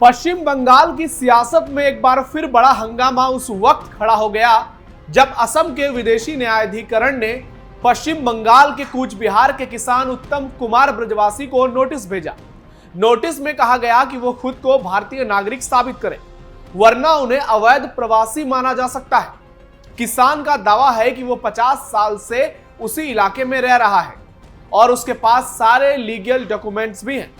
पश्चिम बंगाल की सियासत में एक बार फिर बड़ा हंगामा उस वक्त खड़ा हो गया जब असम के विदेशी न्यायाधिकरण ने पश्चिम बंगाल के कूच बिहार के किसान उत्तम कुमार ब्रजवासी को नोटिस भेजा। नोटिस में कहा गया कि वो खुद को भारतीय नागरिक साबित करें, वरना उन्हें अवैध प्रवासी माना जा सकता है। किसान का दावा है कि वो 50 साल से उसी इलाके में रह रहा है और उसके पास सारे लीगल डॉक्यूमेंट्स भी हैं।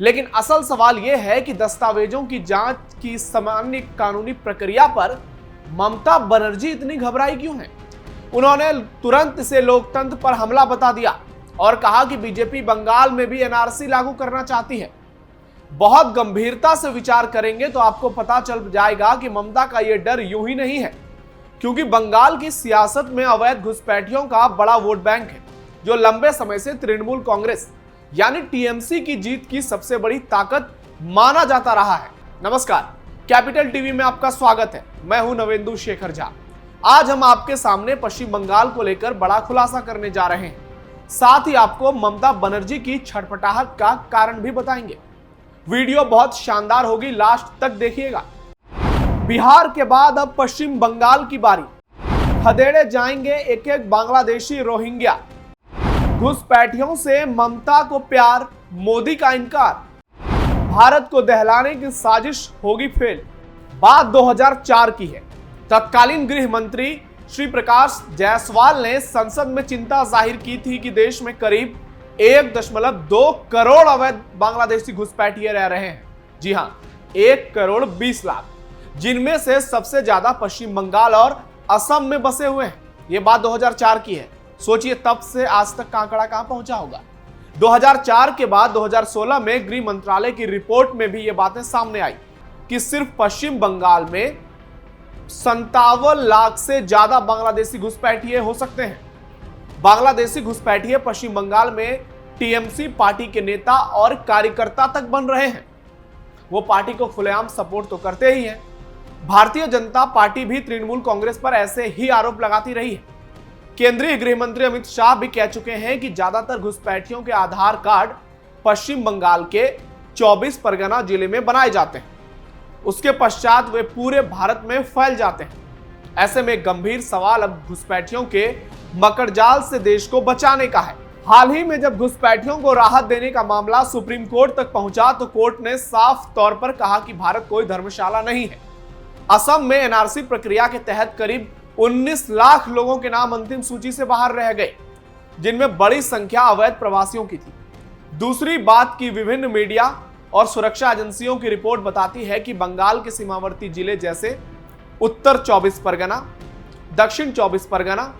लेकिन असल सवाल यह है कि दस्तावेजों की जांच की सामान्य कानूनी प्रक्रिया पर ममता बनर्जी इतनी घबराई क्यों है। उन्होंने तुरंत इसे लोकतंत्र पर हमला बता दिया और कहा कि बीजेपी बंगाल में भी एनआरसी लागू करना चाहती है। बहुत गंभीरता से विचार करेंगे तो आपको पता चल जाएगा कि ममता का यह डर यूं ही नहीं है, क्योंकि बंगाल की सियासत में अवैध घुसपैठियों का बड़ा वोट बैंक है, जो लंबे समय से तृणमूल कांग्रेस यानी टीएमसी की जीत की सबसे बड़ी ताकत माना जाता रहा है। नमस्कार, कैपिटल टीवी में आपका स्वागत है। मैं हूं नवेंदु शेखर झा। आज हम आपके सामने पश्चिम बंगाल को लेकर बड़ा खुलासा करने जा रहे हैं। साथ ही आपको ममता बनर्जी की छटपटाहट का कारण भी बताएंगे। वीडियो बहुत शानदार होगी, लास्ट तक देखिएगा। बिहार के बाद अब पश्चिम बंगाल की बारी। खदेड़े जाएंगे एक एक बांग्लादेशी रोहिंग्या। घुसपैठियों से ममता को प्यार, मोदी का इनकार। भारत को दहलाने की साजिश होगी फेल। बात 2004 की है। तत्कालीन गृह मंत्री श्री प्रकाश जायसवाल ने संसद में चिंता जाहिर की थी कि देश में करीब 1.2 करोड़ अवैध बांग्लादेशी घुसपैठिए रह रहे हैं। जी हां, 1 करोड़ 20 लाख, जिनमें से सबसे ज्यादा पश्चिम बंगाल और असम में बसे हुए हैं। यह बात 2004 की है। सोचिए तब से आज तक का आंकड़ा कहां पहुंचा होगा। 2004 के बाद 2016 में गृह मंत्रालय की रिपोर्ट में भी ये बातें सामने आई कि सिर्फ पश्चिम बंगाल में 57 लाख से ज्यादा बांग्लादेशी घुसपैठिए हो सकते हैं। बांग्लादेशी घुसपैठिए पश्चिम बंगाल में टीएमसी पार्टी के नेता और कार्यकर्ता तक बन रहे हैं। वो पार्टी को खुलेआम सपोर्ट तो करते ही हैं। भारतीय जनता पार्टी भी तृणमूल कांग्रेस पर ऐसे ही आरोप लगाती रही है। केंद्रीय गृह मंत्री अमित शाह भी कह चुके हैं कि ज्यादातर घुसपैठियों के आधार कार्ड पश्चिम बंगाल के 24 परगना जिले में बनाए जाते हैं। उसके पश्चात वे पूरे भारत में फैल जाते हैं। ऐसे में गंभीर सवाल अब घुसपैठियों के मकड़जाल से देश को बचाने का है। हाल ही में जब घुसपैठियों को राहत देने का मामला सुप्रीम कोर्ट तक पहुंचा तो कोर्ट ने साफ तौर पर कहा कि भारत कोई धर्मशाला नहीं है। असम में एनआरसी प्रक्रिया के तहत करीब 19 लाख लोगों के नाम अंतिम सूची से बाहर रह गए, जिनमें बड़ी संख्या अवैध प्रवासियों की थी। दूसरी बात की विभिन्न मीडिया और सुरक्षा एजेंसियों की रिपोर्ट बताती है कि बंगाल के सीमावर्ती जिले जैसे उत्तर 24 परगना, दक्षिण 24 परगना,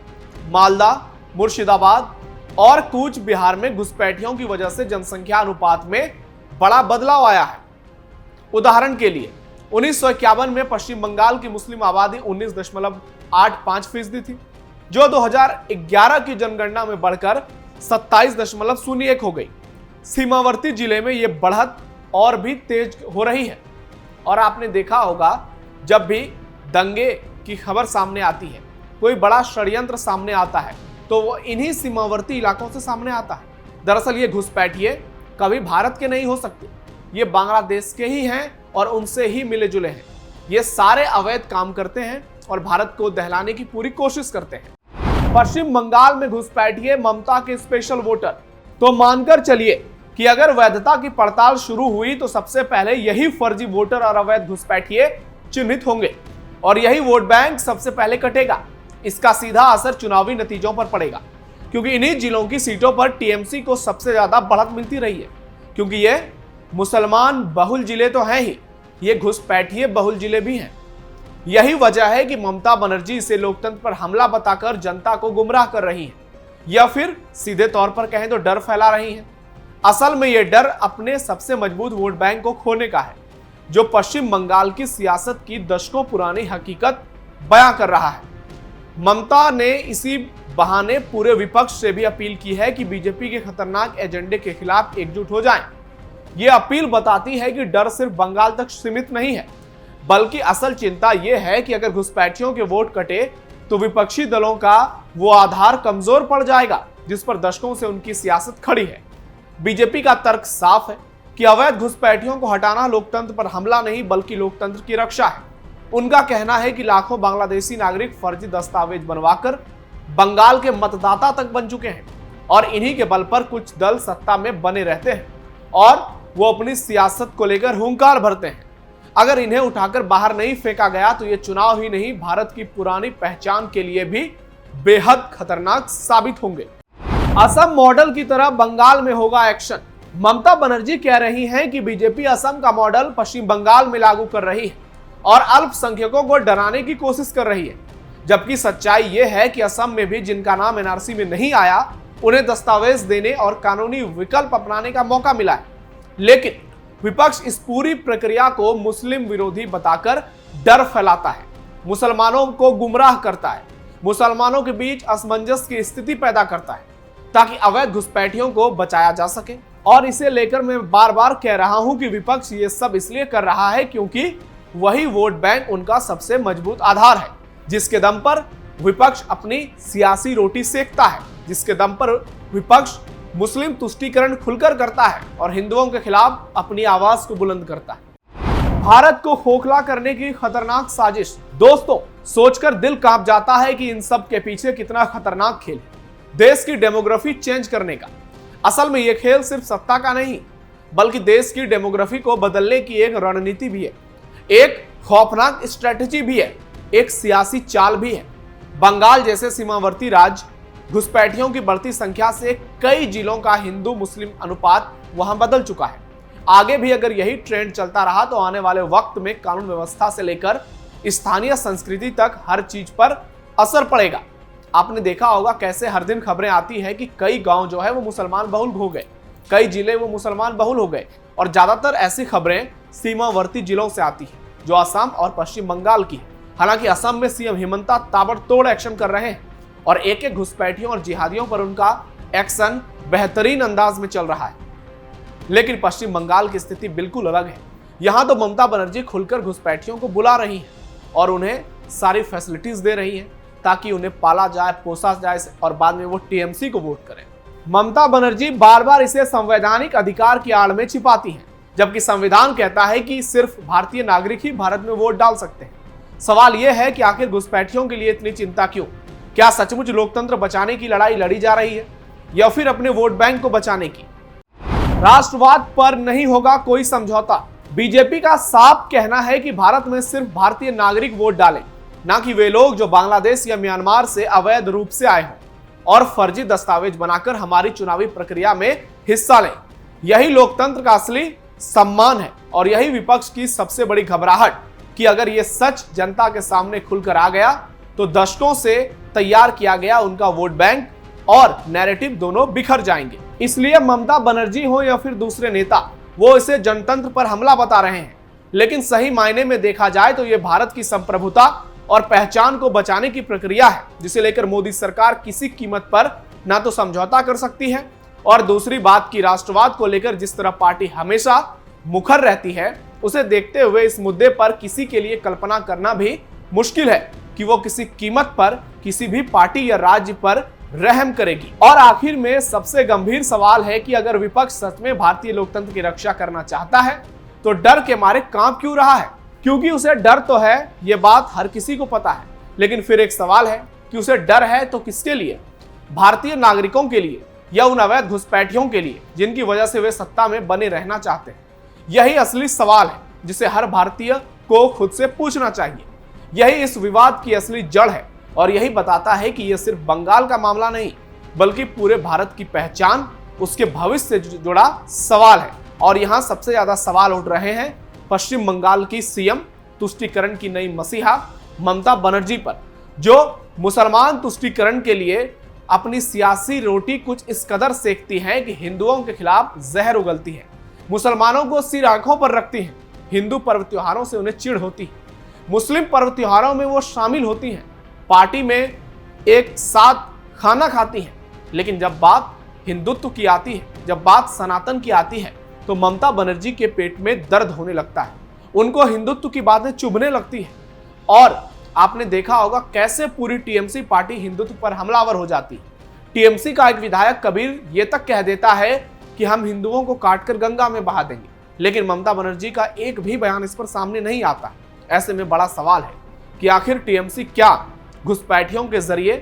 मालदा, मुर्शिदाबाद और कूच बिहार में घुसपैठियों की वजह से जनसंख्या अनुपात में बड़ा बदलाव आया है। उदाहरण के लिए 1951 में पश्चिम बंगाल की मुस्लिम आबादी 19.85% थी, जो 2011 की जनगणना में बढ़कर 27.01 हो गई। सीमावर्ती जिले में यह बढ़त और भी तेज हो रही है। और आपने देखा होगा, जब भी दंगे की खबर सामने आती है, कोई बड़ा षड्यंत्र सामने आता है, तो वो इन्हीं सीमावर्ती इलाकों से सामने आता है। दरअसल ये घुसपैठिए कभी भारत के नहीं हो सकते, ये बांग्लादेश के ही हैं और उनसे ही मिले जुले हैं। ये सारे अवैध काम करते हैं और भारत को दहलाने की पूरी कोशिश करते हैं। पश्चिम बंगाल में घुसपैठिए ममता के स्पेशल वोटर। तो मानकर चलिए कि अगर वैधता की पड़ताल शुरू हुई तो सबसे पहले यही फर्जी वोटर और अवैध घुसपैठिए चिन्हित होंगे और यही वोट बैंक सबसे पहले कटेगा। इसका सीधा असर चुनावी नतीजों पर पड़ेगा, क्योंकि इन्हीं जिलों की सीटों पर टीएमसी को सबसे ज्यादा बढ़त मिलती रही है। क्योंकि ये मुसलमान बहुल जिले तो हैं ही, ये घुसपैठिए बहुल जिले भी हैं। यही वजह है कि ममता बनर्जी इसे लोकतंत्र पर हमला बताकर जनता को गुमराह कर रही हैं, या फिर सीधे तौर पर कहें तो डर फैला रही हैं। असल में यह डर अपने सबसे मजबूत वोट बैंक को खोने का है, जो पश्चिम बंगाल की सियासत की दशकों पुरानी हकीकत बयां कर रहा है। ममता ने इसी बहाने पूरे विपक्ष से भी अपील की है कि बीजेपी के खतरनाक एजेंडे के खिलाफ एकजुट हो जाएं। यह अपील बताती है कि डर सिर्फ बंगाल तक सीमित नहीं है, बल्कि असल चिंता यह है कि अगर घुसपैठियों के वोट कटे तो विपक्षी दलों का वो आधार कमजोर पड़ जाएगा जिस पर दशकों से उनकी सियासत खड़ी है। बीजेपी का तर्क साफ है कि अवैध घुसपैठियों को हटाना लोकतंत्र पर हमला नहीं बल्कि लोकतंत्र की रक्षा है। उनका कहना है कि लाखों बांग्लादेशी नागरिक फर्जी दस्तावेज बनवाकर बंगाल के मतदाता तक बन चुके हैं और इन्हीं के बल पर कुछ दल सत्ता में बने रहते हैं और वो अपनी सियासत को लेकर हुंकार भरते हैं। अगर इन्हें उठाकर बाहर नहीं फेंका गया तो ये चुनाव ही नहीं भारत की पुरानी पहचान के लिए भी बेहद खतरनाक साबित होंगे। असम मॉडल की तरह बंगाल में होगा एक्शन। ममता बनर्जी कह रही हैं कि बीजेपी असम का मॉडल पश्चिम बंगाल में लागू कर रही है और अल्पसंख्यकों को डराने की कोशिश कर रही है, जबकि सच्चाई यह है कि असम में भी जिनका नाम एनआरसी में नहीं आया उन्हें दस्तावेज देने और कानूनी विकल्प अपनाने का मौका मिला है। लेकिन विपक्ष इस पूरी प्रक्रिया को मुस्लिम विरोधी बताकर डर फैलाता है, मुसलमानों को गुमराह करता है, मुसलमानों के बीच असमंजस की स्थिति पैदा करता है ताकि अवैध घुसपैठियों को बचाया जा सके। और इसे लेकर मैं बार बार कह रहा हूं कि विपक्ष ये सब इसलिए कर रहा है क्योंकि वही वोट बैंक उनका सबसे मजबूत आधार है, जिसके दम पर विपक्ष अपनी सियासी रोटी सेकता है, जिसके दम पर विपक्ष मुस्लिम तुष्टीकरण खुलकर करता है और हिंदुओं के खिलाफ अपनी आवाज को बुलंद करता है। भारत को खोखला करने की खतरनाक साजिश। दोस्तों, सोचकर दिल कांप जाता है कि इन सब के पीछे कितना खतरनाक खेल है देश की डेमोग्राफी चेंज करने का। असल में यह खेल सिर्फ सत्ता का नहीं बल्कि देश की डेमोग्राफी को बदलने की एक रणनीति भी है, एक खौफनाक स्ट्रेटेजी भी है, एक सियासी चाल भी है। बंगाल जैसे सीमावर्ती राज्य घुसपैठियों की बढ़ती संख्या से कई जिलों का हिंदू मुस्लिम अनुपात वहां बदल चुका है। आगे भी अगर यही ट्रेंड चलता रहा तो आने वाले वक्त में कानून व्यवस्था से लेकर स्थानीय संस्कृति तक हर चीज पर असर पड़ेगा। आपने देखा होगा कैसे हर दिन खबरें आती है कि कई गांव जो है वो मुसलमान बहुल हो गए, कई जिले वो मुसलमान बहुल हो गए और ज्यादातर ऐसी खबरें सीमावर्ती जिलों से आती है जो असम और पश्चिम बंगाल की है। हालांकि असम में सीएम हिमंता ताबड़तोड़ एक्शन कर रहे हैं और एक एक घुसपैठियों और जिहादियों पर उनका एक्शन बेहतरीन अंदाज में चल रहा है, लेकिन पश्चिम बंगाल की स्थिति बिल्कुल अलग है। यहां तो ममता बनर्जी खुलकर घुसपैठियों को बुला रही है और उन्हें सारी फैसिलिटीज दे रही है ताकि उन्हें पाला जाए, पोसा जाए और बाद में वो टीएमसी को वोट करें। ममता बनर्जी बार बार इसे संवैधानिक अधिकार की आड़ में छिपाती हैं, जबकि संविधान कहता है कि सिर्फ भारतीय नागरिक ही भारत में वोट डाल सकते हैं। सवाल यह है कि आखिर घुसपैठियों के लिए इतनी चिंता क्यों? क्या सचमुच लोकतंत्र बचाने की लड़ाई लड़ी जा रही है या फिर अपने वोट बैंक को बचाने की? राष्ट्रवाद पर नहीं होगा कोई समझौता। बीजेपी का साफ कहना है कि भारत में सिर्फ भारतीय नागरिक वोट डालें, ना कि वे लोग जो बांग्लादेश या म्यांमार से अवैध रूप से आए हों और फर्जी दस्तावेज बनाकर हमारी चुनावी प्रक्रिया में हिस्सा लें। यही लोकतंत्र का असली सम्मान है और यही विपक्ष की सबसे बड़ी घबराहट कि अगर ये सच जनता के सामने खुलकर आ गया तो दशकों से तैयार किया गया उनका वोट बैंक और नैरेटिव दोनों बिखर जाएंगे। इसलिए ममता बनर्जी हो या फिर दूसरे नेता, वो इसे जनतंत्र पर हमला बता रहे हैं, लेकिन सही मायने में देखा जाए तो ये भारत की संप्रभुता और पहचान को बचाने की प्रक्रिया है, जिसे लेकर मोदी सरकार किसी कीमत पर ना तो समझौता कर सकती है और दूसरी बात की राष्ट्रवाद को लेकर जिस तरह पार्टी हमेशा मुखर रहती है, उसे देखते हुए इस मुद्दे पर किसी के लिए कल्पना करना भी मुश्किल है कि वो किसी कीमत पर किसी भी पार्टी या राज्य पर रहम करेगी। और आखिर में सबसे गंभीर सवाल है कि अगर विपक्ष सच में भारतीय लोकतंत्र की रक्षा करना चाहता है तो डर के मारे कांप क्यों रहा है? क्योंकि उसे डर तो है, ये बात हर किसी को पता है, लेकिन फिर एक सवाल है कि उसे डर है तो किसके लिए? भारतीय नागरिकों के लिए या उन अवैध घुसपैठियों के लिए जिनकी वजह से वे सत्ता में बने रहना चाहते हैं? यही असली सवाल है जिसे हर भारतीय को खुद से पूछना चाहिए। यही इस विवाद की असली जड़ है और यही बताता है कि यह सिर्फ बंगाल का मामला नहीं बल्कि पूरे भारत की पहचान, उसके भविष्य से जुड़ा सवाल है। और यहाँ सबसे ज्यादा सवाल उठ रहे हैं पश्चिम बंगाल की सीएम तुष्टीकरण की नई मसीहा ममता बनर्जी पर, जो मुसलमान तुष्टीकरण के लिए अपनी सियासी रोटी कुछ इस कदर सेकती है कि हिंदुओं के खिलाफ जहर उगलती है, मुसलमानों को सिर आंखों पर रखती है, हिंदू पर्व त्योहारों से उन्हें चिढ़ होती है, मुस्लिम पर्व त्योहारों में वो शामिल होती हैं, पार्टी में एक साथ खाना खाती हैं, लेकिन जब बात हिंदुत्व की आती है, जब बात सनातन की आती है तो ममता बनर्जी के पेट में दर्द होने लगता है, उनको हिंदुत्व की बातें चुभने लगती है। और आपने देखा होगा कैसे पूरी टीएमसी पार्टी हिंदुत्व पर हमलावर हो जाती है। टीएमसी का एक विधायक कबीर ये तक कह देता है कि हम हिंदुओं को काटकर गंगा में बहा देंगे। लेकिन ममता बनर्जी का एक भी बयान इस पर सामने नहीं आता। ऐसे में बड़ा सवाल है कि आखिर टीएमसी क्या घुसपैठियों के जरिए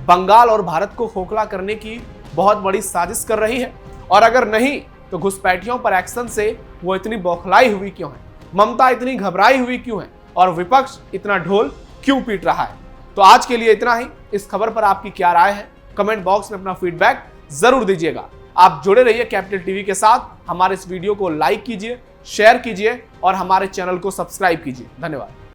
बंगाल और भारत को खोखला करने की बहुत बड़ी साजिश कर रही है, और अगर नहीं तो घुसपैठियों पर एक्शन से वो इतनी बौखलाई हुई क्यों है, ममता इतनी घबराई हुई क्यों है, और विपक्ष इतना ढोल क्यों पीट रहा है। तो आज के लिए इतना ही। इस खबर पर आपकी क्या राय है, कमेंट बॉक्स में अपना फीडबैक जरूर दीजिएगा। आप जुड़े रहिए कैपिटल टीवी के साथ। हमारे इस वीडियो को लाइक कीजिए, शेयर कीजिए और हमारे चैनल को सब्सक्राइब कीजिए। धन्यवाद।